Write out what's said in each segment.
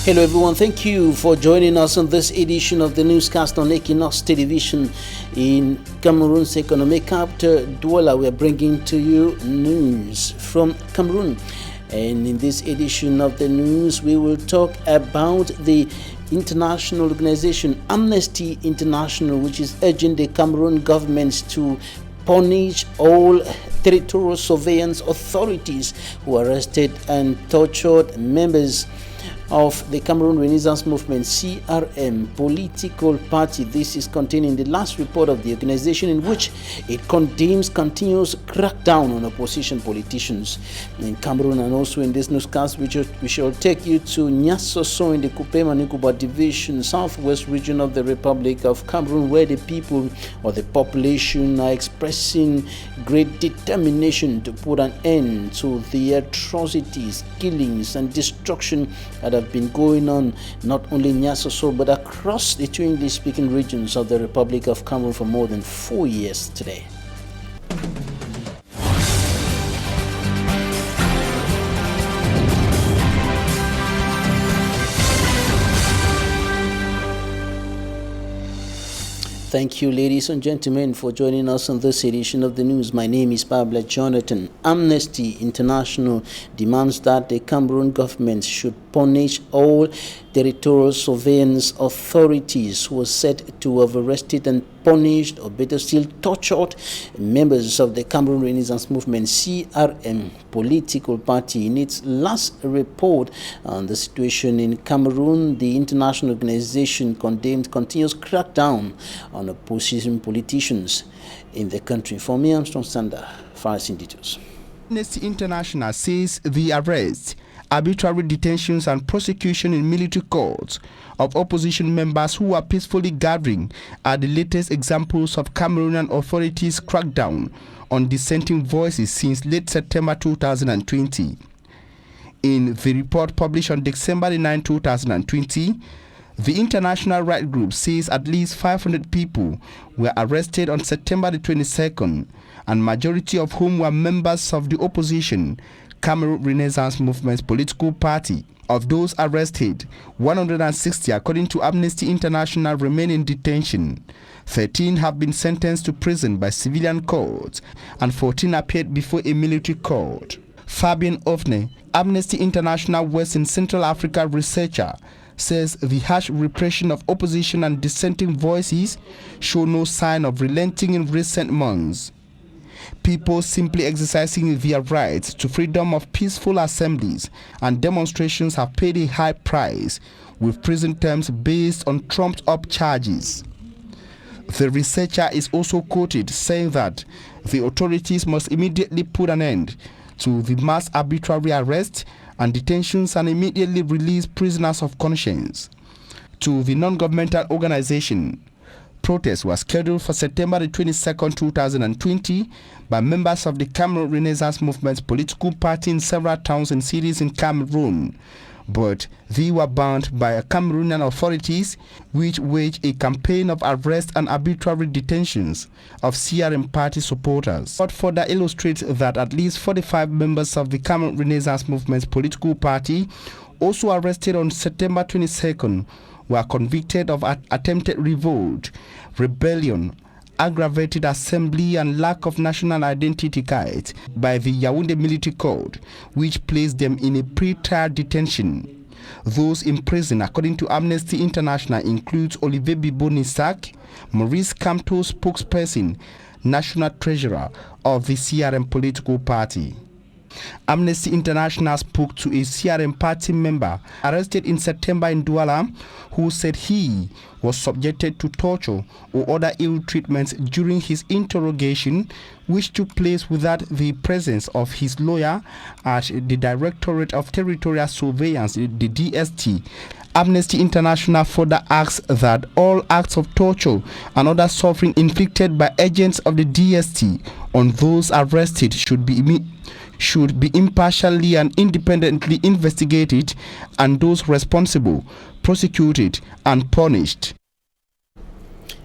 Hello everyone, thank you for joining us on this edition of the newscast on Équinoxe Television. In Cameroon's economic capital, Douala, we are bringing to you news from Cameroon. And in this edition of the news, we will talk about the international organization Amnesty International, which is urging the Cameroon government to punish all territorial surveillance authorities who arrested and tortured members of the Cameroon Renaissance Movement CRM political party. This is contained in the last report of the organization, in which it condemns continuous crackdown on opposition politicians in Cameroon. And also in this newscast, we shall take you to Nyasoso in the Kupema-Nikuba division, southwest region of the Republic of Cameroon, where the people or the population are expressing great determination to put an end to the atrocities, killings and destruction that have been going on not only in Nyasoso but across the two English-speaking regions of the Republic of Cameroon for more than 4 years today. Thank you, ladies and gentlemen, for joining us on this edition of the news. My name is Pablo Jonathan. Amnesty International demands that the Cameroon government should punish all territorial surveillance authorities who are said to have arrested and punished, or better still, tortured members of the Cameroon Renaissance Movement CRM political party. In its last report on the situation in Cameroon, the international organization condemned continuous crackdown on opposition politicians in the country. For me, Armstrong Sander, files in details. Amnesty International says the arrest, arbitrary detentions and prosecution in military courts of opposition members who are peacefully gathering are the latest examples of Cameroonian authorities' crackdown on dissenting voices since late September 2020. In the report published on December 9, 2020, the international rights group says at least 500 people were arrested on September 22nd, and majority of whom were members of the opposition Cameroon Renaissance Movement's political party. Of those arrested, 160, according to Amnesty International, remain in detention. 13 have been sentenced to prison by civilian courts, and 14 appeared before a military court. Fabian Ofne, Amnesty International West and Central Africa researcher, says the harsh repression of opposition and dissenting voices show no sign of relenting in recent months. People simply exercising their rights to freedom of peaceful assemblies and demonstrations have paid a high price, with prison terms based on trumped-up charges. The researcher is also quoted saying that the authorities must immediately put an end to the mass arbitrary arrest and detentions and immediately release prisoners of conscience. To the non-governmental organization, protest was scheduled for September 22, 2020 by members of the Cameroon Renaissance Movement's political party in several towns and cities in Cameroon, but they were banned by Cameroonian authorities, which waged a campaign of arrest and arbitrary detentions of CRM party supporters. But further illustrates that at least 45 members of the Cameroon Renaissance Movement's political party, also arrested on September 22nd, were convicted of attempted revolt, rebellion, aggravated assembly and lack of national identity cards by the Yaoundé military court, which placed them in a pre-trial detention. Those in prison, according to Amnesty International, includes Olivier Bibo-Nissak, Maurice Kamto, spokesperson, national treasurer of the CRM political party. Amnesty International spoke to a CRM party member arrested in September in Douala, who said he was subjected to torture or other ill treatments during his interrogation, which took place without the presence of his lawyer at the Directorate of Territorial Surveillance, the DST. Amnesty International further asks that all acts of torture and other suffering inflicted by agents of the DST on those arrested should be impartially and independently investigated, and those responsible prosecuted and punished.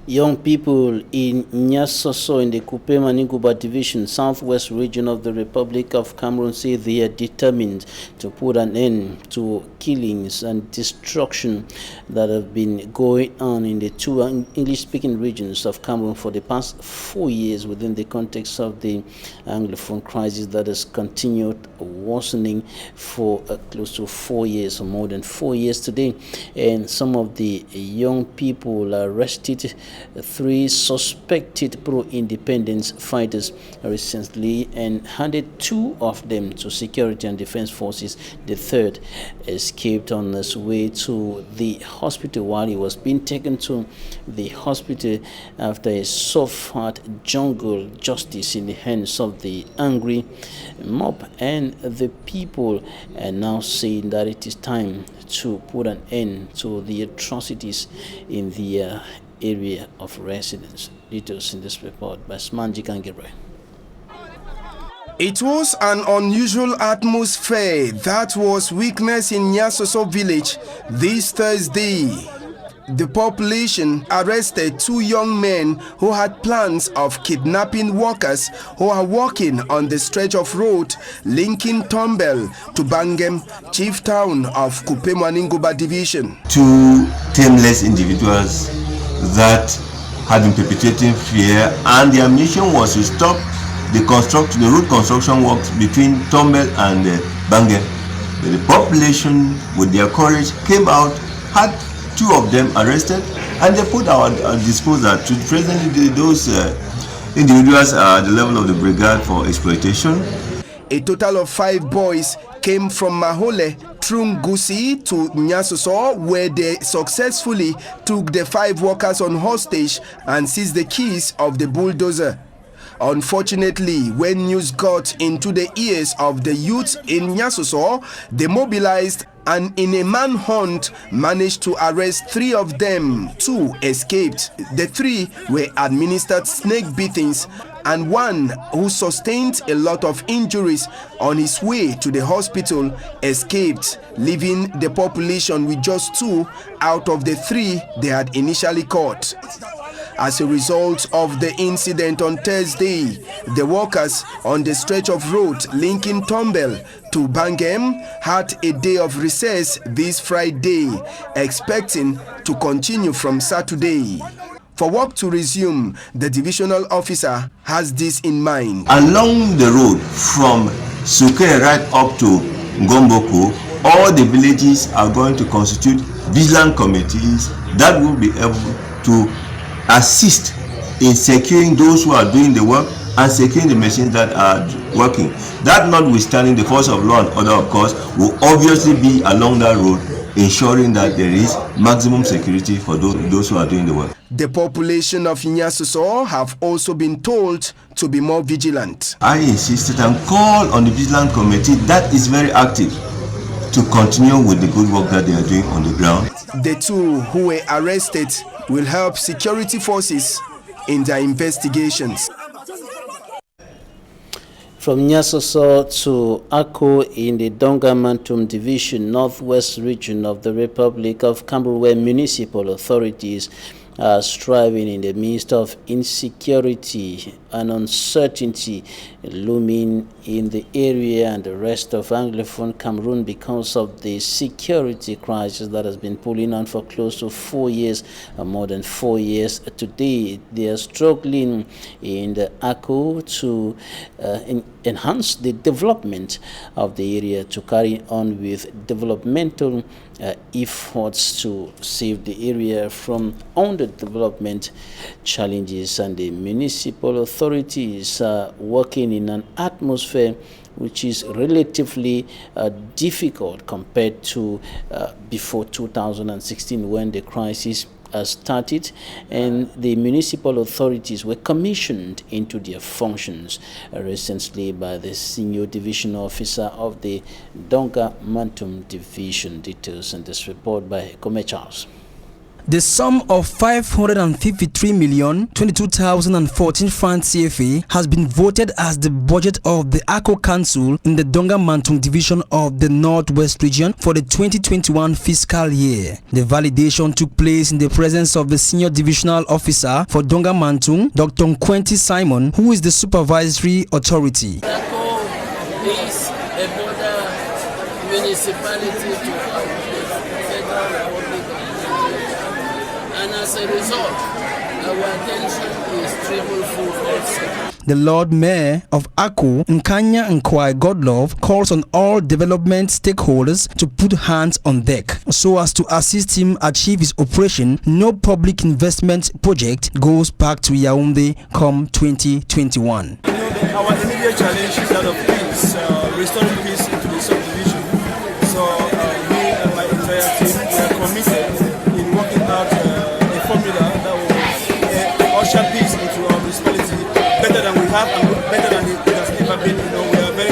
Young people in Nyasoso in the Kupe Maninguba division, southwest region of the Republic of Cameroon, say they are determined to put an end to killings and destruction that have been going on in the two English-speaking regions of Cameroon for the past 4 years within the context of the Anglophone crisis that has continued worsening for close to 4 years or more than 4 years today. And some of the young people arrested 3 suspected pro-independence fighters recently and handed 2 of them to security and defense forces. The third escaped on his way to the hospital while he was being taken to the hospital after a suffered jungle justice in the hands of the angry mob. And the people are now saying that it is time to put an end to the atrocities in the area of residence. Details in this report by Smanji Kangebre. It was an unusual atmosphere that was witnessed in Nyasoso village this Thursday. The population arrested 2 young men who had plans of kidnapping workers who are walking on the stretch of road linking Tombel to Bangem, chief town of Kupe Maninguba division. 2 tameless individuals that had been perpetrating fear, and their mission was to stop the road construction works between Tombel and Bangem. The population, with their courage, came out, had 2 of them arrested, and they put our disposal. To presently, those individuals are at the level of the brigade for exploitation. A total of 5 boys came from Mahole, Trungusi to Nyasoso, where they successfully took the 5 workers on hostage and seized the keys of the bulldozer. Unfortunately, when news got into the ears of the youth in Nyasoso, they mobilized and in a manhunt managed to arrest 3 of them. 2 escaped. The 3 were administered snake beatings, and 1 who sustained a lot of injuries on his way to the hospital escaped, leaving the population with just 2 out of the 3 they had initially caught. As a result of the incident on Thursday, the workers on the stretch of road linking Tombel to Bangem had a day of recess this Friday, expecting to continue from Saturday. For work to resume, the divisional officer has this in mind. Along the road from Suke right up to Ngomboko, all the villages are going to constitute vigilant committees that will be able to assist in securing those who are doing the work and securing the machines that are working. That notwithstanding, the force of law and order, of course, will obviously be along that road, ensuring that there is maximum security for those who are doing the work. The population of Nyasoso have also been told to be more vigilant. I insisted and called on the vigilant committee that is very active to continue with the good work that they are doing on the ground. The 2 who were arrested will help security forces in their investigations. From Nyasoso to Ako in the Donga-Mantum division, northwest region of the Republic of Cameroon, where municipal authorities are striving in the midst of insecurity and uncertainty looming in the area and the rest of Anglophone Cameroon because of the security crisis that has been pulling on for close to 4 years, more than 4 years. Today, they are struggling in the Ako to enhance the development of the area, to carry on with developmental efforts to save the area from underdevelopment challenges, and the municipal authorities are working in an atmosphere which is relatively difficult compared to before 2016 when the crisis started, and the municipal authorities were commissioned into their functions recently by the senior division officer of the Donga Mantum division. Details in this report by Kome Charles. The sum of 553,022,014 francs CFA has been voted as the budget of the Ako Council in the Donga Mantung division of the Northwest region for the 2021 fiscal year. The validation took place in the presence of the senior divisional officer for Donga Mantung, Dr. Nkwenti Simon, who is the supervisory authority. Ako is a border municipality to federal republic. And as a result, our attention is triple-fold also. The Lord Mayor of Ako, Nkanya Nkwai Godlove, calls on all development stakeholders to put hands on deck so as to assist him achieve his operation. No public investment project goes back to Yaoundé come 2021. Our immediate challenge is that of peace, restoring peace into the subdivision. So me and my entire team are committed in working out a formula that will usher peace into our municipality better than we have and better than it has ever been. You know, we are very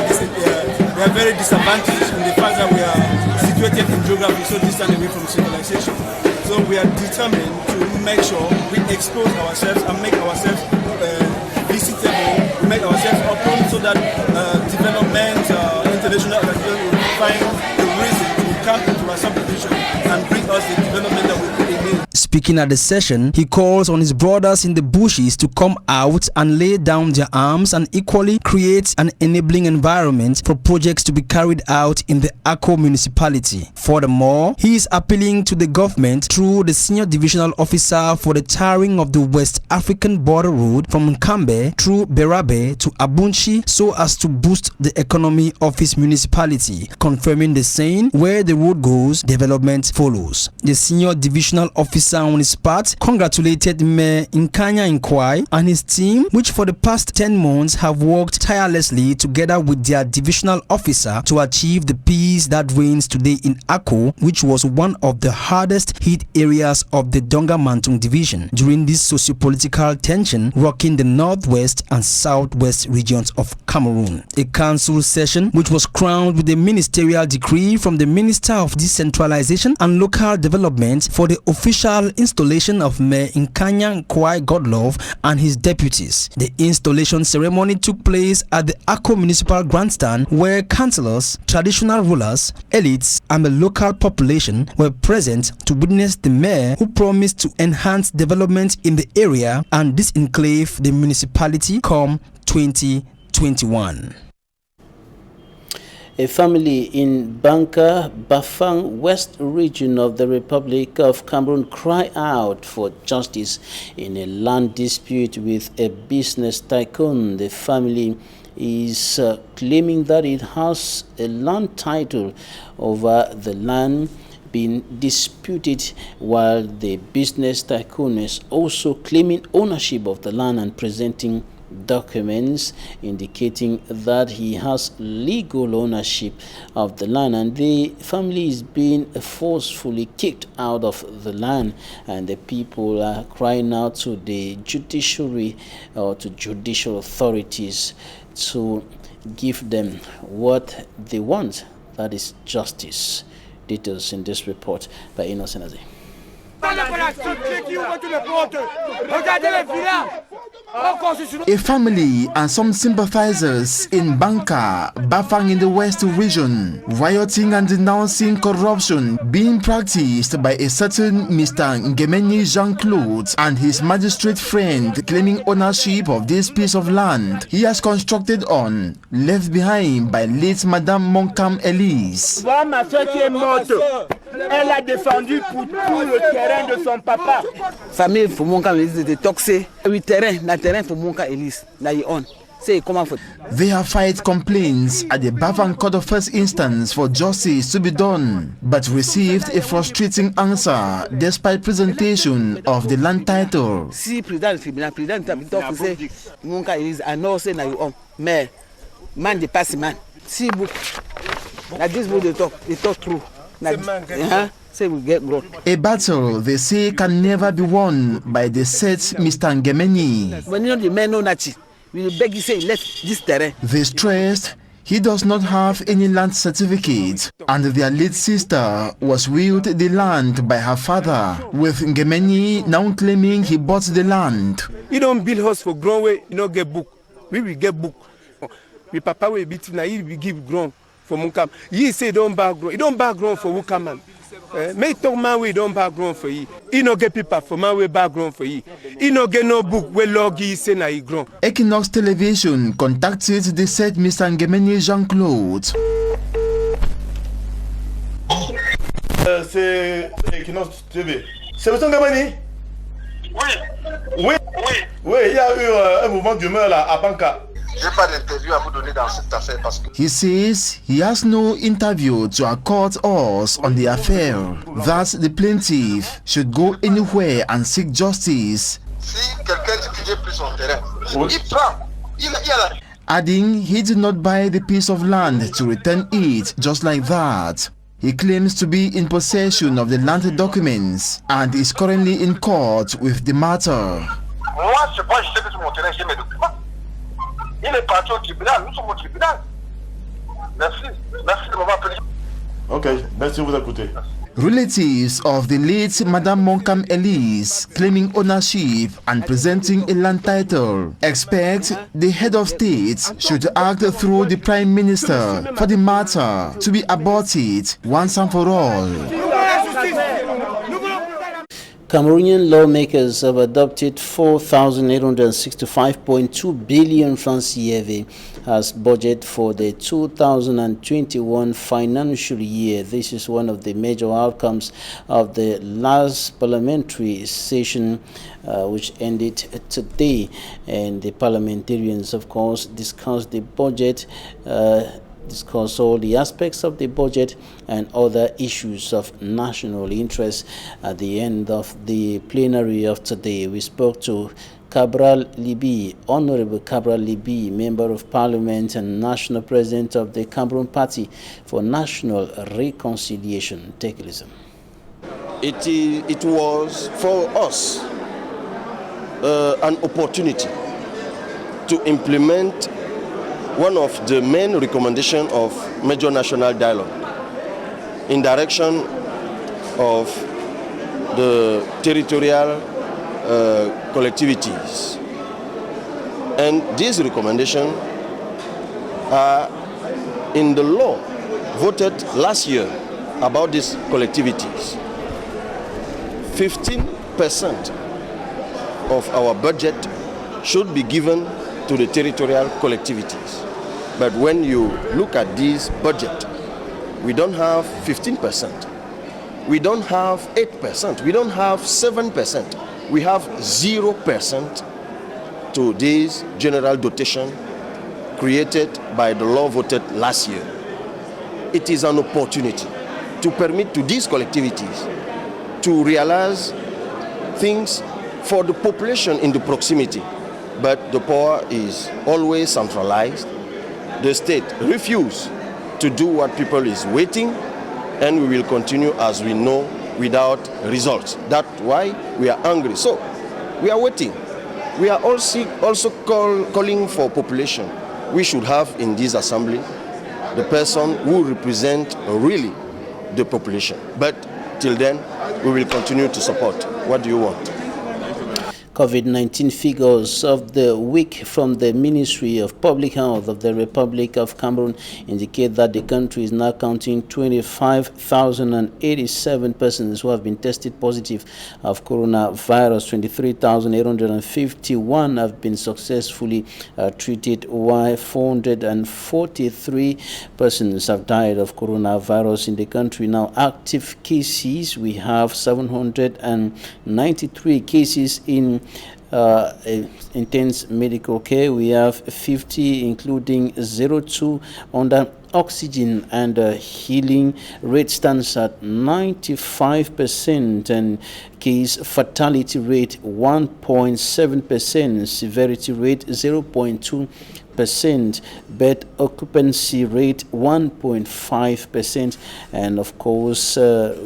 disadvantaged in the fact that we are situated in geography so distant away from civilization. So we are determined to make sure we expose ourselves and make ourselves visitable, make ourselves open so that development, international organizations will find the reason to come into our subdivision and bring us the development that we need. Speaking at the session, he calls on his brothers in the bushes to come out and lay down their arms and equally create an enabling environment for projects to be carried out in the Ako municipality. Furthermore, he is appealing to the government through the senior divisional officer for the tarring of the West African border road from Nkambe through Berabe to Abunchi so as to boost the economy of his municipality, confirming the saying, where the road goes, development follows. The senior divisional officer on his part congratulated Mayor Nkanya Nkwai and his team, which for the past 10 months have worked tirelessly together with their divisional officer to achieve the peace that reigns today in Ako, which was one of the hardest hit areas of the Donga Mantung division during this socio-political tension rocking the northwest and southwest regions of Cameroon. A council session which was crowned with a ministerial decree from the Minister of Decentralization and Local Development for the official installation of Mayor Nkanya Nkwai Godlove and his deputies. The installation ceremony took place at the Ako Municipal Grandstand, where councillors, traditional rulers, elites, and the local population were present to witness the mayor, who promised to enhance development in the area and disenclave the municipality come 2021. A family in Banka, Bafang West region of the Republic of Cameroon cry out for justice in a land dispute with a business tycoon. The family is claiming that it has a land title over the land being disputed, while the business tycoon is also claiming ownership of the land and presenting documents indicating that he has legal ownership of the land, and the family is being forcefully kicked out of the land, and the people are crying out to the judiciary or to judicial authorities to give them what they want, that is justice. Details in this report by Innocent Aze. A family and some sympathizers in Banka, Bafang in the West region, rioting and denouncing corruption being practiced by a certain Mr. Ngemeni Jean-Claude and his magistrate friend claiming ownership of this piece of land he has constructed on, left behind by late Madame Monkam Elise. Ma soeur qui est morte, elle a défendu pour tout le terrain de son papa. Famille pour Monkam Elise était toxée. Oui, terrain pour Monkam Elise. Là, il on. They have filed complaints at the Bafang Court of First Instance for justice to be done, but received a frustrating answer despite presentation of the land title. Si président talk say Monkam Elise, I know say na you own. Mais man dey pass man. See book. Na this book they talk true. Say we get growth. A battle they say can never be won by the said Mr. Ngemeni. When you know the men know that we beg you say let this terrain. They stressed He does not have any land certificate, and their late sister was willed the land by her father, with Ngemeni now claiming he bought the land. You don't build house for grown way, you don't get book. We will get book. We papa will be now, he will give grown for Munkam. He say don't buy grown. You don't buy grown for Wukaman. Make talk man we don't buy grown for you. He no get people for man we buy grown for you. He no get no book where logi say na he grown. Équinoxe Television contacted the said Mr. Ngemeni Jean-Claude. C'est Équinoxe TV. C'est M. Ngemeni? Oui, il y a eu un mouvement d'humeur là à Banca. Je n'ai pas d'interview à vous donner dans cette affaire parce que... He says he has no interview to accord us on the affair, that the plaintiff should go anywhere and seek justice. Si quelqu'un dit que j'ai pris son terrain, il prend. Il a... Adding he did not buy the piece of land to return it just like that. He claims to be in possession of the land documents and is currently in court with the matter. Moi, je sais pas, je sais que sur mon terrain, j'ai mes documents. Il est parti au tribunal, nous sommes au tribunal. Merci de m'avoir appelé. Ok, merci de vous écouter. Relatives of the late Madame Monkam Elise, claiming ownership and presenting a land title, expect the head of state should act through the Prime Minister for the matter to be aborted once and for all. Cameroonian lawmakers have adopted 4,865.2 billion francs CFA as budget for the 2021 financial year. This is one of the major outcomes of the last parliamentary session, which ended today. And the parliamentarians, of course, discussed the budget, discuss all the aspects of the budget and other issues of national interest. At the end of the plenary of today, we spoke to Cabral Libi, Honorable Cabral Libi, Member of Parliament and National President of the Cameroon Party for National Reconciliation. Take a listen. It was for us an opportunity to implement one of the main recommendations of major national dialogue in direction of the territorial collectivities. And these recommendations are in the law voted last year about these collectivities. 15% of our budget should be given to the territorial collectivities. But when you look at this budget, we don't have 15%. We don't have 8%. We don't have 7%. We have 0% to this general dotation created by the law voted last year. It is an opportunity to permit to these collectivities to realize things for the population in the proximity. But the power is always centralized. The state refuses to do what people is waiting, and we will continue as we know without results. That's why we are angry. So we are waiting. We are also calling for population. We should have in this assembly the person who represents really the population. But till then, we will continue to support. What do you want? COVID-19 figures of the week from the Ministry of Public Health of the Republic of Cameroon indicate that the country is now counting 25,087 persons who have been tested positive of coronavirus. 23,851 have been successfully treated, while 443 persons have died of coronavirus in the country. Now, active cases, we have 793 cases in intense medical care. We have 50, including 02 under oxygen, and healing rate stands at 95%, and case fatality rate 1.7%, severity rate 0.2%, bed occupancy rate 1.5%, and of course the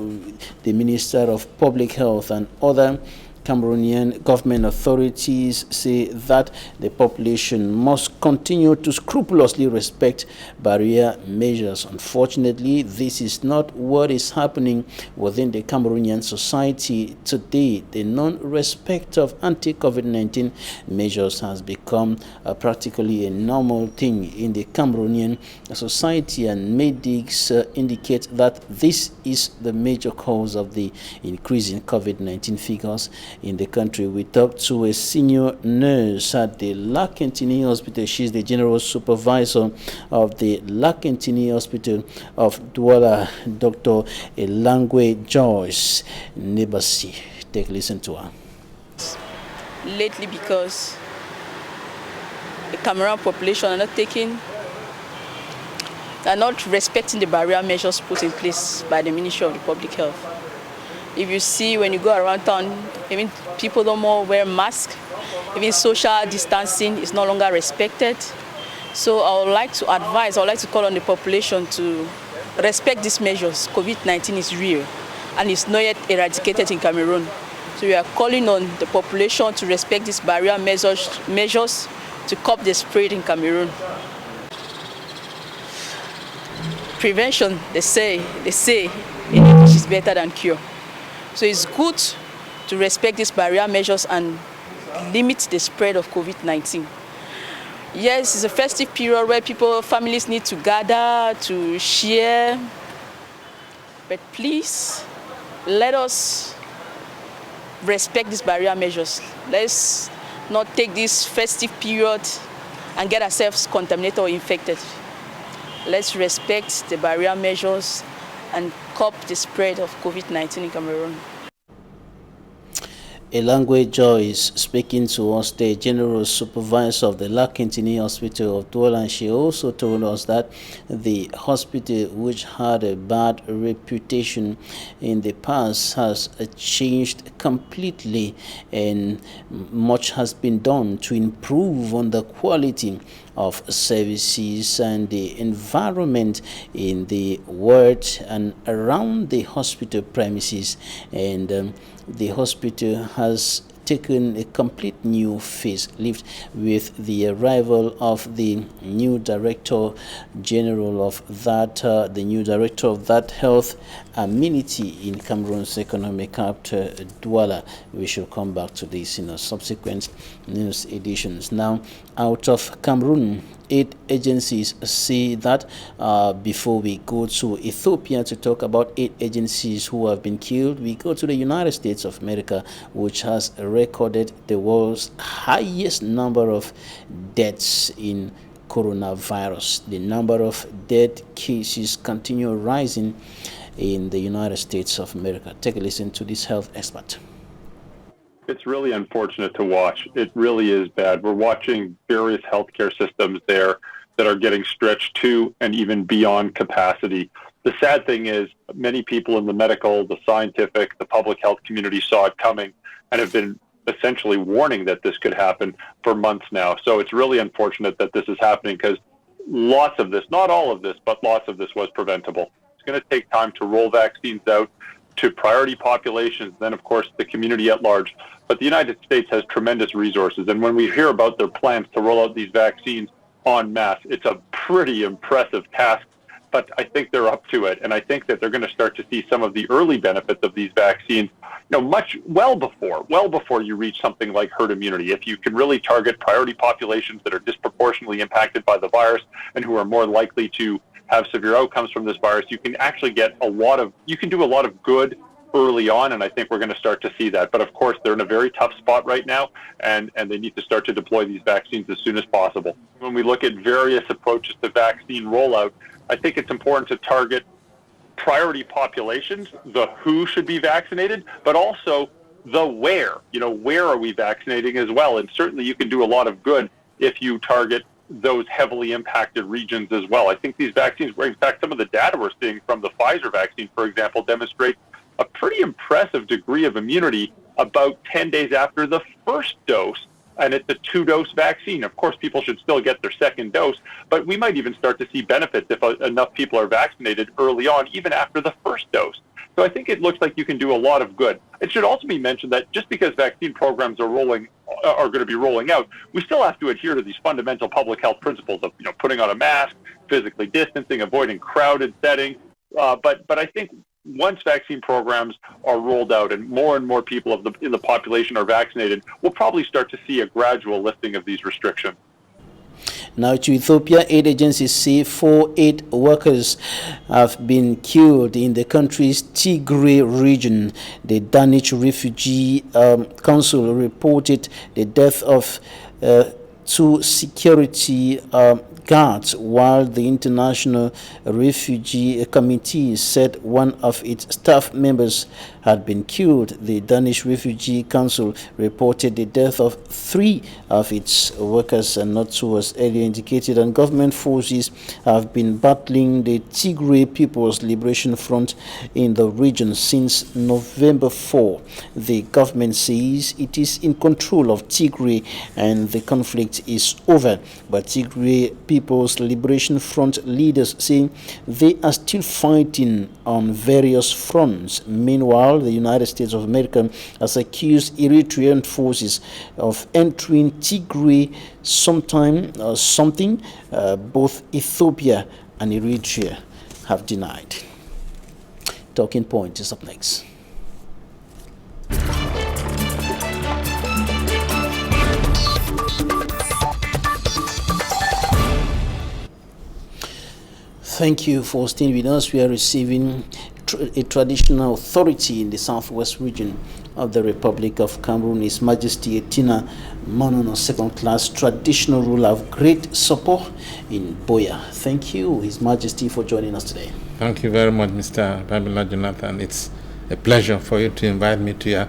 Minister of Public Health and other Cameroonian government authorities say that the population must continue to scrupulously respect barrier measures. Unfortunately, this is not what is happening within the Cameroonian society today. The non-respect of anti-COVID-19 measures has become practically a normal thing in the Cameroonian society, and medics indicate that this is the major cause of the increase in COVID-19 figures in the country. We talked to a senior nurse at the Lakentini Hospital. She's the general supervisor of the Lakentini Hospital of Douala, Dr. Elangwe Joyce Nebasi. Take a listen to her. Lately, because the Cameroon population are not respecting the barrier measures put in place by the Ministry of the Public Health. If you see, when you go around town, even people don't more wear masks. Even social distancing is no longer respected. So I would like to call on the population to respect these measures. COVID-19 is real and it's not yet eradicated in Cameroon. So we are calling on the population to respect these barrier measures to curb the spread in Cameroon. Prevention, they say, in English is better than cure. So it's good to respect these barrier measures and limit the spread of COVID-19. Yes, it's a festive period where families need to gather, to share. But please, let us respect these barrier measures. Let's not take this festive period and get ourselves contaminated or infected. Let's respect the barrier measures and curb the spread of COVID-19 in Cameroon. Elangwe Joyce speaking to us, the general supervisor of the Lakentini Hospital of Douala, and she also told us that the hospital, which had a bad reputation in the past, has changed completely, and much has been done to improve on the quality of services and the environment in the ward and around the hospital premises, and the hospital has taken a complete new facelift with the arrival of the new director general of that health amenity in Cameroon's economic capital, Douala. We shall come back to this in a subsequent news editions. Now, out of Cameroon, 8 agencies say that before we go to Ethiopia to talk about 8 agencies who have been killed, we go to the United States of America, which has recorded the world's highest number of deaths in coronavirus. The number of death cases continue rising in the United States of America. Take a listen to this health expert. It's really unfortunate to watch. It really is bad. We're watching various healthcare systems there that are getting stretched to and even beyond capacity. The sad thing is many people in the medical, the scientific, the public health community saw it coming and have been essentially warning that this could happen for months now. So it's really unfortunate that this is happening, because lots of this, not all of this, but lots of this was preventable. It's going to take time to roll vaccines out to priority populations, then of course the community at large. But the United States has tremendous resources, and when we hear about their plans to roll out these vaccines en masse, it's a pretty impressive task, but I think they're up to it, and I think that they're going to start to see some of the early benefits of these vaccines, well before you reach something like herd immunity. If you can really target priority populations that are disproportionately impacted by the virus and who are more likely to have severe outcomes from this virus, you can actually do a lot of good early on, and I think we're going to start to see that. But of course, they're in a very tough spot right now, and they need to start to deploy these vaccines as soon as possible. When we look at various approaches to vaccine rollout, I think it's important to target priority populations, the who should be vaccinated, but also the where. Where are we vaccinating as well? And certainly you can do a lot of good if you target those heavily impacted regions as well. I think these vaccines, in fact, some of the data we're seeing from the Pfizer vaccine, for example, demonstrate a pretty impressive degree of immunity about 10 days after the first dose, and it's a 2-dose vaccine. Of course, people should still get their second dose, but we might even start to see benefits if enough people are vaccinated early on, even after the first dose. So I think it looks like you can do a lot of good. It should also be mentioned that just because vaccine programs are going to be rolling out, we still have to adhere to these fundamental public health principles of putting on a mask, physically distancing, avoiding crowded settings. But I think once vaccine programs are rolled out and more people in the population are vaccinated, we'll probably start to see a gradual lifting of these restrictions. Now to Ethiopia, aid agencies say 4 aid workers have been killed in the country's Tigray region. The Danish Refugee Council reported the death of 2 security guards, while the International Refugee Committee said one of its staff members had been killed. The Danish Refugee Council reported the death of 3 of its workers and not 2 as earlier indicated, and government forces have been battling the Tigray People's Liberation Front in the region since November 4. The government says it is in control of Tigray and the conflict is over, but Tigray People's Liberation Front leaders say they are still fighting on various fronts. Meanwhile, the United States of America has accused Eritrean forces of entering Tigray something both Ethiopia and Eritrea have denied. Talking Point is up next. Thank you for staying with us. We are receiving a traditional authority in the southwest region of the Republic of Cameroon, His Majesty Etina Monono, second-class traditional ruler of great support in Boya. Thank you, His Majesty, for joining us today. Thank you very much, Mr. Babila Jonathan. It's a pleasure for you to invite me to your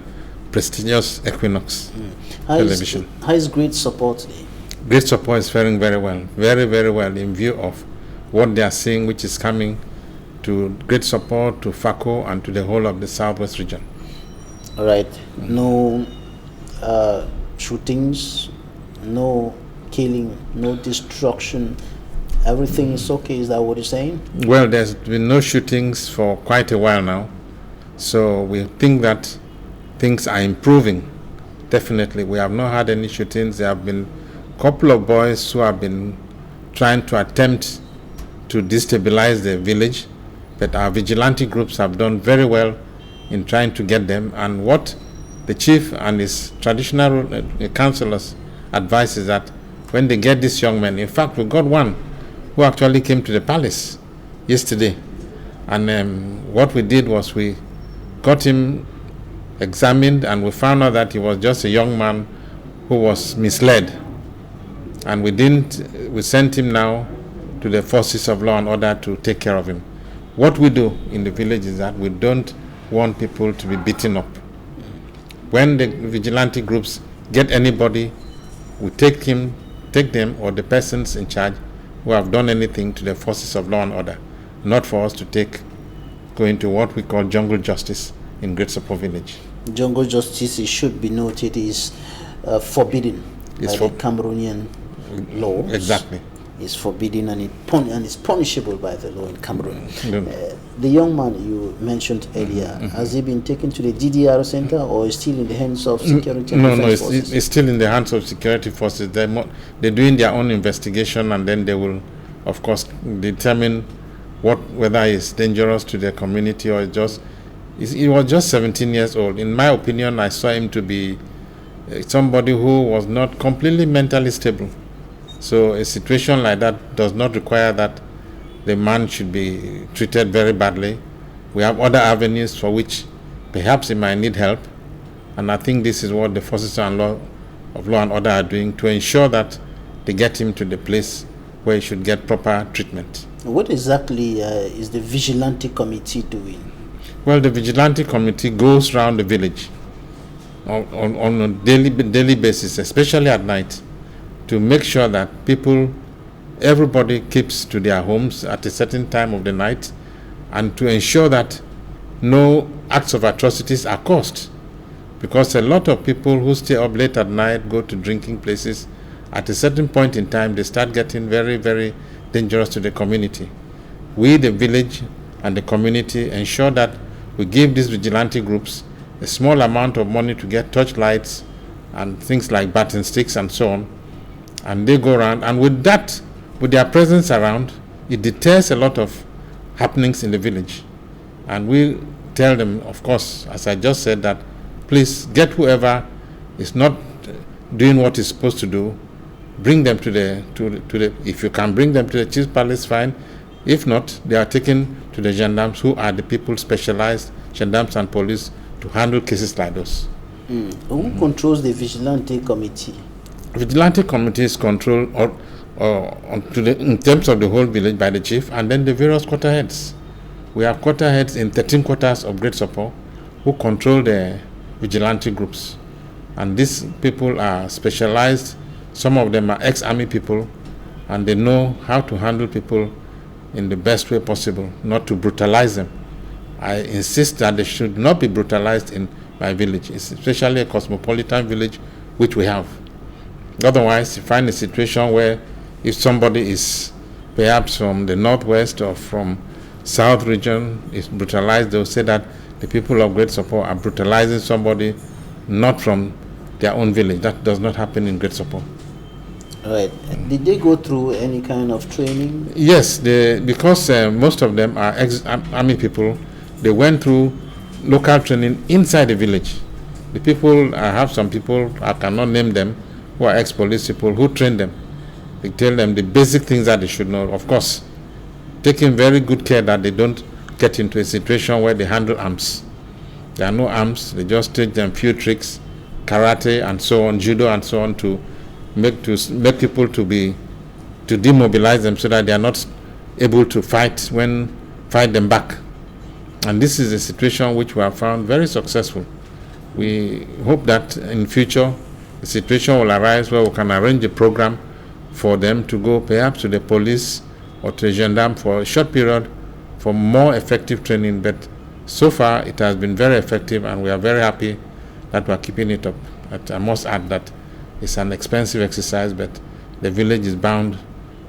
prestigious Equinoxe television. How is great support today? Great support is faring very well, very well in view of what they are seeing, which is coming to great support to FACO and to the whole of the southwest region. All right. No shootings, no killing, no destruction. Everything is okay. Is that what you're saying? Well, there's been no shootings for quite a while now. So we think that things are improving. Definitely. We have not had any shootings. There have been a couple of boys who have been trying to attempt to destabilize the village, but our vigilante groups have done very well in trying to get them. And what the chief and his traditional councillors advise is that when they get these young men, in fact, we got one who actually came to the palace yesterday, and what we did was we got him examined, and we found out that he was just a young man who was misled, and we sent him now to the forces of law and order to take care of him. What we do in the village is that we don't want people to be beaten up. When the vigilante groups get anybody, we take them or the persons in charge who have done anything to the forces of law and order, not for us to go into what we call jungle justice in Great Support Village. Jungle justice, it should be noted, is forbidden by the Cameroonian law. Exactly. Is forbidden and it's punishable by the law in Cameroon. The young man you mentioned earlier, has he been taken to the DDR center or is still in the hands of security and defense forces? It's still in the hands of security forces. They're doing their own investigation, and then they will, of course, determine whether it's dangerous to the community or he was just 17 years old. In my opinion, I saw him to be somebody who was not completely mentally stable. So a situation like that does not require that the man should be treated very badly. We have other avenues for which perhaps he might need help, and I think this is what the forces of law and order are doing to ensure that they get him to the place where he should get proper treatment. What exactly is the vigilante committee doing? Well, the vigilante committee goes around the village on a daily basis, especially at night, to make sure that everybody keeps to their homes at a certain time of the night, and to ensure that no acts of atrocities are caused. Because a lot of people who stay up late at night, go to drinking places, at a certain point in time, they start getting very, very dangerous to the community. We, the village and the community, ensure that We give these vigilante groups a small amount of money to get torchlights and things like baton sticks and so on. And they go around, and with that, with their presence around, it deters a lot of happenings in the village. And we tell them, of course, as I just said, that please get whoever is not doing what he's supposed to do, bring them to the if you can bring them to the chief's palace, fine. If not, they are taken to the gendarmes, who are the people specialized, gendarmes and police, to handle cases like those. Who controls the vigilante committee? Vigilante committee is controlled in terms of the whole village by the chief, and then the various quarter heads. We have quarter heads in 13 quarters of Great Support who control the vigilante groups. And these people are specialized. Some of them are ex-army people, and they know how to handle people in the best way possible, not to brutalize them. I insist that they should not be brutalized in my village. It's especially a cosmopolitan village, which we have. Otherwise, you find a situation where if somebody is perhaps from the northwest or from south region is brutalized, they'll say that the people of Great Support are brutalizing somebody not from their own village. That does not happen in Great Support. Right. Did they go through any kind of training? Yes, because most of them are ex-army people. They went through local training inside the village. The people, I have some people, I cannot name them, who are ex-police people, who train them. They tell them the basic things that they should know. Of course, taking very good care that they don't get into a situation where they handle arms. There are no arms. They just teach them few tricks, karate and so on, judo and so on, to make people to demobilize them so that they are not able to fight them back. And this is a situation which we have found very successful. We hope that in future the situation will arise where we can arrange a program for them to go perhaps to the police or to the gendarme for a short period for more effective training. But so far it has been very effective, and we are very happy that we are keeping it up. But I must add that it's an expensive exercise, but the village is bound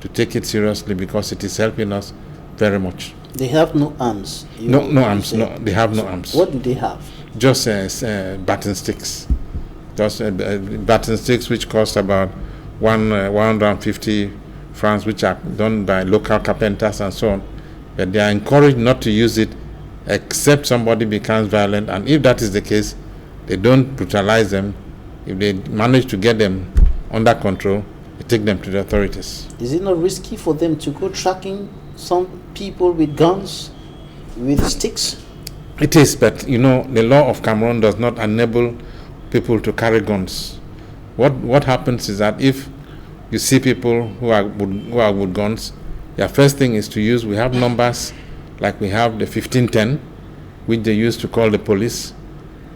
to take it seriously because it is helping us very much. They have no arms? No arms. No, they have no arms. What do they have? Just baton sticks. Just baton sticks, which cost about 150 francs, which are done by local carpenters and so on. But they are encouraged not to use it except somebody becomes violent, and if that is the case, they don't brutalize them. If they manage to get them under control, they take them to the authorities. Is it not risky for them to go tracking some people with guns, with sticks? It is, but the law of Cameroon does not enable people to carry guns. What happens is that if you see people who are with guns, their first thing is to use, we have numbers like we have the 1510, which they use to call the police,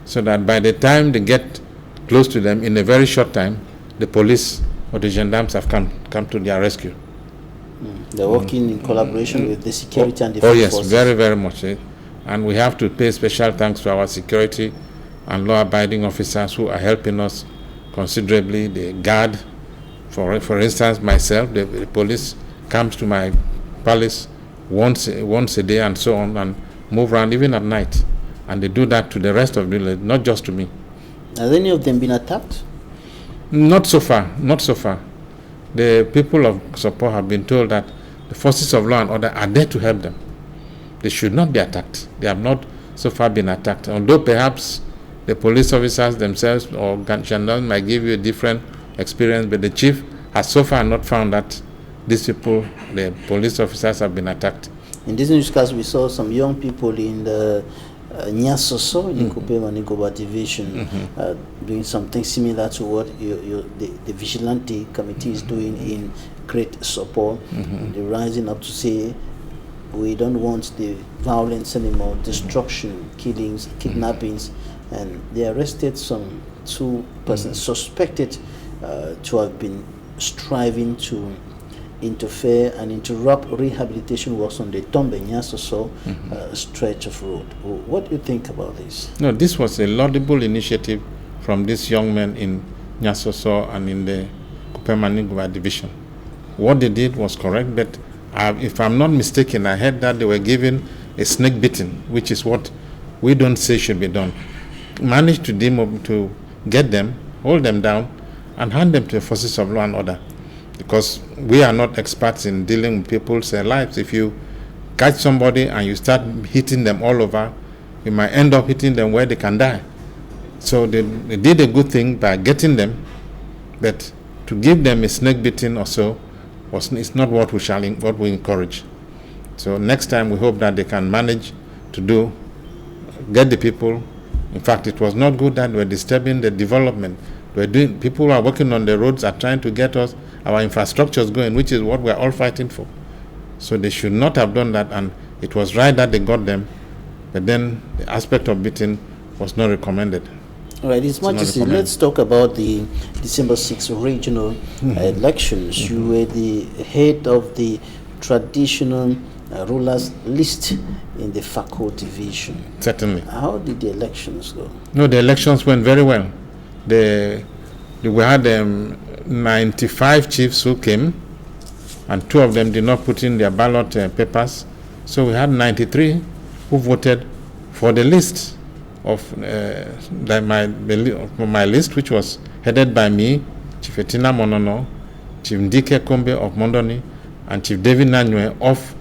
so that by the time they get close to them, in a very short time, the police or the gendarmes have come to their rescue. They're working in collaboration with the security and defense forces. Oh yes, very, very much. And we have to pay special thanks to our security and law-abiding officers who are helping us considerably. The guard, for instance, myself, the police comes to my palace once a day and so on, and move around even at night. And they do that to the rest of the village, not just to me. Has any of them been attacked? Not so far, not so far. The people of support have been told that the forces of law and order are there to help them. They should not be attacked. They have not so far been attacked. Although perhaps the police officers themselves or gendarmes might give you a different experience, but the chief has so far not found that these people, the police officers, have been attacked. In this newscast, we saw some young people in the Nyasoso, in the Kupe Manigoba division, doing something similar to what the vigilante committee is doing in Great Support. They're rising up to say, we don't want the violence anymore, destruction, killings, kidnappings, and they arrested some 2 persons suspected to have been striving to interfere and interrupt rehabilitation works on the Tombe-Nyasoso stretch of road. What do you think about this? No, this was a laudable initiative from these young men in Nyasoso and in the Kupe-Manigua division. What they did was correct, but if I'm not mistaken, I heard that they were given a snake beating, which is what we don't say should be done. Manage to get them, hold them down, and hand them to the forces of law and order. Because we are not experts in dealing with people's lives. If you catch somebody and you start hitting them all over, you might end up hitting them where they can die. So they did a good thing by getting them, but to give them a snake beating or so is not what we encourage. So next time we hope that they can manage to get the people. In fact, it was not good that we're disturbing the development. People who are working on the roads are trying to get our infrastructures going, which is what we're all fighting for. So they should not have done that, and it was right that they got them, but then the aspect of beating was not recommended. All right, His Majesty, let's talk about the December 6th regional elections. You were the head of the traditional rulers list in the Fako division. Certainly. How did the elections go? No, the elections went very well. We had 95 chiefs who came, and 2 of them did not put in their ballot papers. So we had 93 who voted for the list of my list, which was headed by me, Chief Etina Monono, Chief Ndike Kombe of Mondoni, and Chief David Nanywe of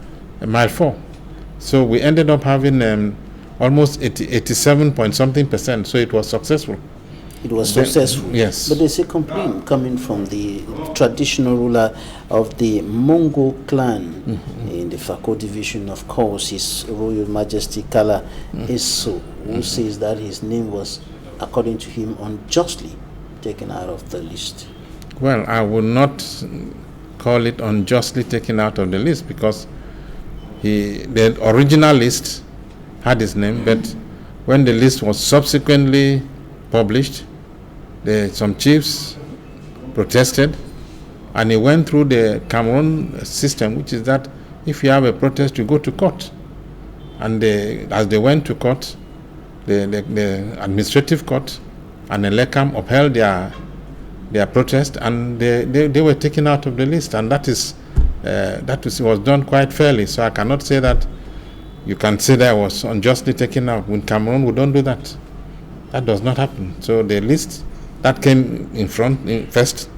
Mile 4. So we ended up having almost 87 point something %. So it was successful. It was successful. Yes. But there's a complaint coming from the traditional ruler of the Mongo clan in the Fako division, of course, His Royal Majesty Kala Eso, who says that his name was, according to him, unjustly taken out of the list. Well, I would not call it unjustly taken out of the list, because the original list had his name, but when the list was subsequently published, some chiefs protested, and he went through the Cameroon system, which is that if you have a protest, you go to court. And as they went to court, the administrative court and the LECAM upheld their protest, and they were taken out of the list, and that was done quite fairly. So I cannot say that you can say that I was unjustly taken out. In Cameroon, we don't do that. That does not happen. So the list that came first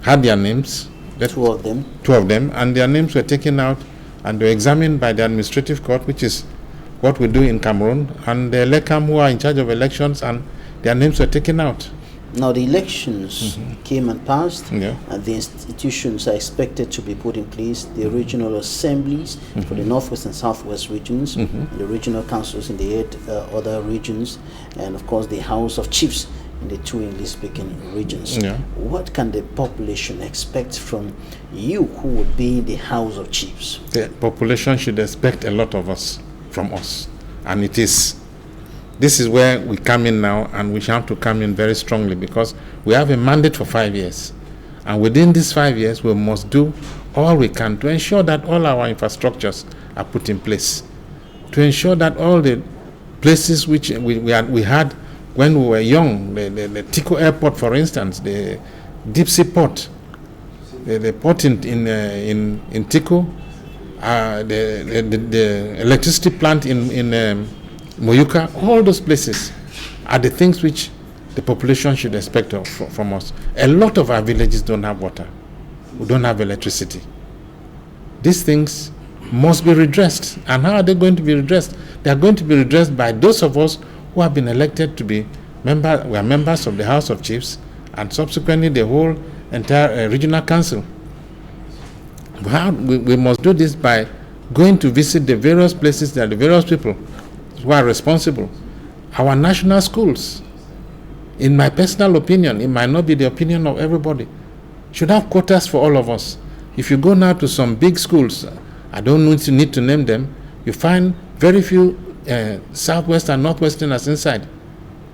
had their names. 2 of them. 2 of them, and their names were taken out, and they were examined by the administrative court, which is what we do in Cameroon, and the LECAM, who are in charge of elections, and their names were taken out. Now the elections came and passed, Yeah. and the institutions are expected to be put in place. The regional assemblies for the Northwest and Southwest regions, the regional councils in the 8 other regions, and of course the House of Chiefs in the 2 English-speaking regions. Yeah. What can the population expect from you, who would be in the House of Chiefs? The population should expect a lot of us, from us, and it is. This is where we come in now, and we have to come in very strongly, because we have a mandate for 5 years, and within these 5 years we must do all we can to ensure that all our infrastructures are put in place, to ensure that all the places which we had when we were young, the Tico Airport, for instance, the deep sea port, the port in Tico, the electricity plant in Moyuka, all those places are the things which the population should expect from us. A lot of our villages don't have water. We don't have electricity. These things must be redressed. And how are they going to be redressed? They are going to be redressed by those of us who have been elected to be members of the House of Chiefs, and subsequently the whole entire regional council. We must do this by going to visit the various places that the various people who are responsible. Our national schools, in my personal opinion, it might not be the opinion of everybody, should have quotas for all of us. If you go now to some big schools, I don't need to name them, you find very few Southwest and Northwesterners inside.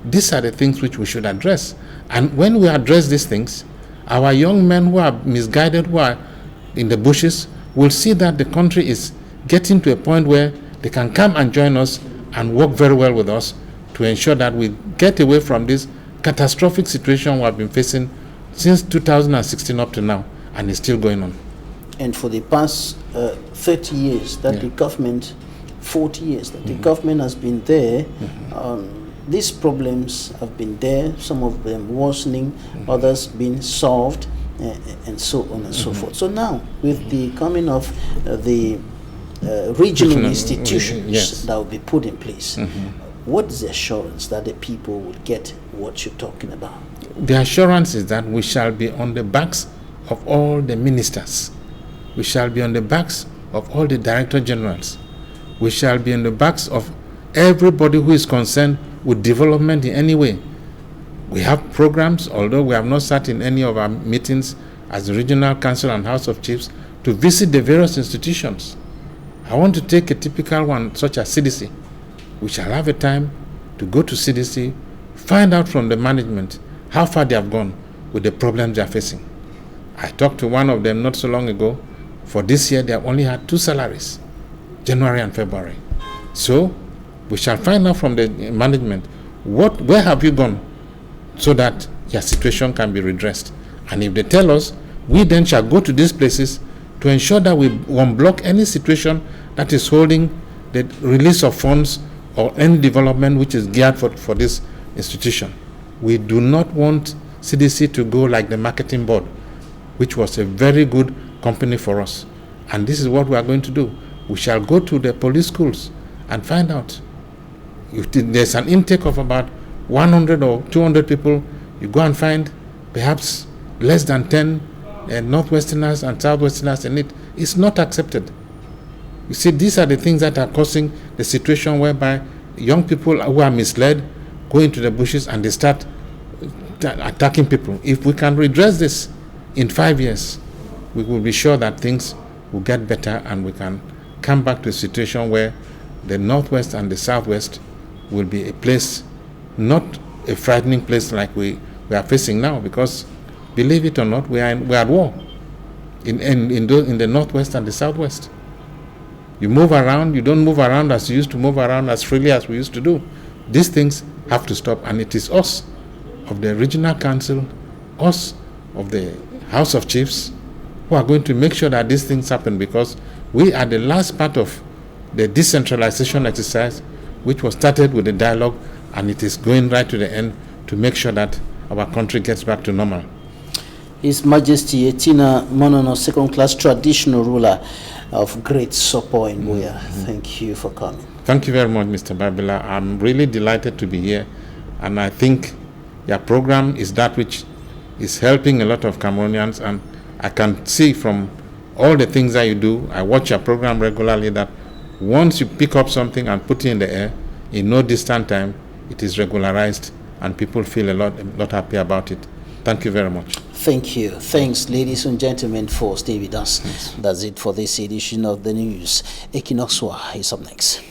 These are the things which we should address. And when we address these things, our young men who are misguided, who are in the bushes, will see that the country is getting to a point where they can come and join us and work very well with us to ensure that we get away from this catastrophic situation we have been facing since 2016 up to now, and it's still going on. And for the past 30 years that the government 40 years that the government has been there. These problems have been there, some of them worsening, others being solved, and so on and so forth. So now, with the coming of the regional institutions that will be put in place, what is the assurance that the people will get what you're talking about? The assurance is that we shall be on the backs of all the ministers. We shall be on the backs of all the director generals. We shall be on the backs of everybody who is concerned with development in any way. We have programs, although we have not sat in any of our meetings as the Regional Council and House of Chiefs, to visit the various institutions. I want to take a typical one, such as CDC. We shall have a time to go to CDC, find out from the management how far they have gone with the problems they are facing. I talked to one of them not so long ago. For this year, they have only had 2 salaries, January and February. So we shall find out from the management where have you gone, so that your situation can be redressed. And if they tell us, we then shall go to these places to ensure that we won't block any situation that is holding the release of funds or any development which is geared for this institution. We do not want CDC to go like the marketing board, which was a very good company for us. And this is what we are going to do. We shall go to the police schools and find out. If there's an intake of about 100 or 200 people, you go and find perhaps less than 10 Northwesterners and Southwesterners in it. It's not accepted. You see, these are the things that are causing the situation whereby young people who are misled go into the bushes and they start attacking people. If we can redress this in 5 years, we will be sure that things will get better and we can come back to a situation where the Northwest and the Southwest will be a place, not a frightening place like we are facing now, because believe it or not, we are at war in the Northwest and the Southwest. You move around, you don't move around as you used to move around as freely as we used to do. These things have to stop, and it is us of the Regional Council, us of the House of Chiefs, who are going to make sure that these things happen, because we are the last part of the decentralization exercise, which was started with the dialogue, and it is going right to the end to make sure that our country gets back to normal. His Majesty Etina Monono, second-class traditional ruler of Great Sopo in Buea. Thank you for coming. Thank you very much, Mr. Babila. I'm really delighted to be here, and I think your program is that which is helping a lot of Cameroonians, and I can see from all the things that you do, I watch your program regularly, that once you pick up something and put it in the air, in no distant time, it is regularized and people feel a lot happy about it. Thank you very much. Thank you. Thanks, ladies and gentlemen, for staying with us. That's it for this edition of the news. Équinoxe is up next.